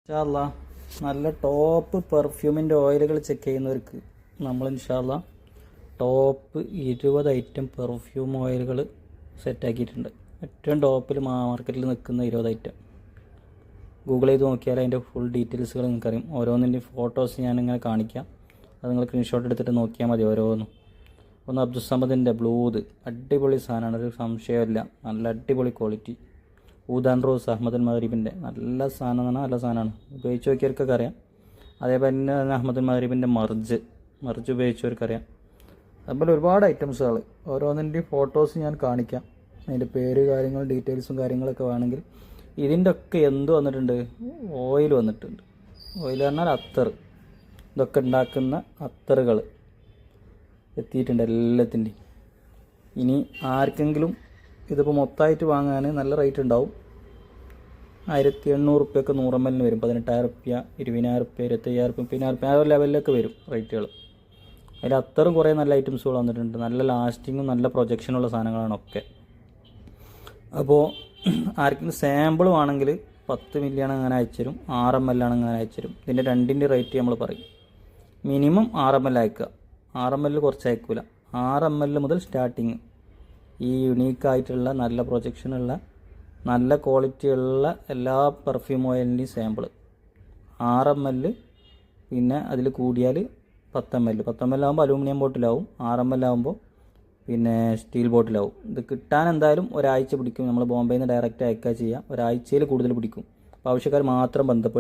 ഇൻഷാല്ലാ നല്ല top പെർഫ്യൂമിൻ്റെ ഓയിലുകൾ check ചെയ്യുന്നവർക്ക് നമ്മൾ ഇൻഷാല്ലാ ടോപ്പ് 20 ഐറ്റം പെർഫ്യൂം ഓയിലുകൾ സെറ്റാക്കിയിട്ടുണ്ട്. ഏറ്റവും ടോപ്പിൽ മാർക്കറ്റിൽ നിൽക്കുന്ന 20 ഐറ്റം ഗൂഗിൾ ചെയ്ത് നോക്കിയാൽ അതിൻ്റെ ഫുൾ ഡീറ്റെയിൽസുകൾ നിങ്ങൾക്കറിയും. ഓരോന്നിൻ്റെ ഫോട്ടോസ് ഞാനിങ്ങനെ കാണിക്കാം, അത് നിങ്ങൾ സ്ക്രീൻഷോട്ട് എടുത്തിട്ട് നോക്കിയാൽ മതി ഓരോന്നും. ഒന്ന് അബ്ദുസമദിൻ്റെ ബ്ലൂത് അടിപൊളി സാധനമാണ്, ഒരു സംശയമില്ല, നല്ല അടിപൊളി ക്വാളിറ്റി. ഊദാൻ റോസ് അഹമ്മദുൽ മഗ്രിബിൻ്റെ നല്ല സാധനം എന്ന് പറഞ്ഞാൽ നല്ല സാധനമാണ്, ഉപയോഗിച്ച് നോക്കിയവർക്കൊക്കെ അറിയാം. അതേപോലെ തന്നെ അഹമ്മദുൽ മഗ്രിബിൻ്റെ മർജ് ഉപയോഗിച്ചവർക്കറിയാം. അതുപോലെ ഒരുപാട് ഐറ്റംസുകൾ ഓരോന്നിൻ്റെയും ഫോട്ടോസ് ഞാൻ കാണിക്കാം, അതിൻ്റെ പേര് കാര്യങ്ങൾ ഡീറ്റെയിൽസും കാര്യങ്ങളൊക്കെ വേണമെങ്കിൽ. ഇതിൻ്റെ ഒക്കെ എന്ത് വന്നിട്ടുണ്ട്, ഓയിൽ വന്നിട്ടുണ്ട്. ഓയിൽ പറഞ്ഞാൽ അത്തർ, ഇതൊക്കെ ഉണ്ടാക്കുന്ന അത്തറുകൾ എത്തിയിട്ടുണ്ട് എല്ലാത്തിൻ്റെയും. ഇനി ആർക്കെങ്കിലും ഇതിപ്പോൾ മൊത്തമായിട്ട് വാങ്ങാൻ നല്ല റേറ്റ് ഉണ്ടാവും. 1800 റുപ്യൊക്കെ 100 ml വരും. 18,000 റുപ്യ, 20,000 റുപ്യ, 25,000 റുപ്യ, 50,000 റുപ്യ, ആ ഒരു ലെവലിലൊക്കെ വരും റേറ്റുകൾ. അതിൽ അത്തറും കുറേ നല്ല ഐറ്റംസുകൾ വന്നിട്ടുണ്ട്. നല്ല ലാസ്റ്റിങ്ങും നല്ല പ്രൊജക്ഷനുള്ള സാധനങ്ങളാണ് ഒക്കെ. അപ്പോൾ ആർക്കെങ്കിലും സാമ്പിൾ വേണമെങ്കിൽ 10 മില്ലിയാണ് അങ്ങനെ അയച്ചുതരും, 6 ml ആണ് അങ്ങനെ അയച്ചുതരും. ഇതിൻ്റെ രണ്ടിൻ്റെ റേറ്റ് നമ്മൾ പറയും. മിനിമം 6 ml അയക്കുക, 6 ml കുറച്ച് അയക്കില്ല. 6 ml മുതൽ സ്റ്റാർട്ടിങ് ഈ യുണീക്കായിട്ടുള്ള നല്ല പ്രൊജക്ഷനുള്ള നല്ല ക്വാളിറ്റിയുള്ള എല്ലാ പെർഫ്യൂം ഓയിലിൻ്റെയും സാമ്പിൾ 6 ml. പിന്നെ അതിൽ കൂടിയാൽ 10 ml. 10 ml ആകുമ്പോൾ അലൂമിനിയം ബോട്ടിലാവും, 6 ml ആകുമ്പോൾ പിന്നെ സ്റ്റീൽ ബോട്ടിലാവും. ഇത് കിട്ടാൻ എന്തായാലും ഒരാഴ്ച പിടിക്കും. നമ്മൾ ബോംബെയിൽ നിന്ന് ഡയറക്റ്റ് അയക്കുക ചെയ്യുക, ഒരാഴ്ചയിൽ കൂടുതൽ പിടിക്കും. അപ്പോൾ ആവശ്യക്കാർ മാത്രം ബന്ധപ്പെടുക.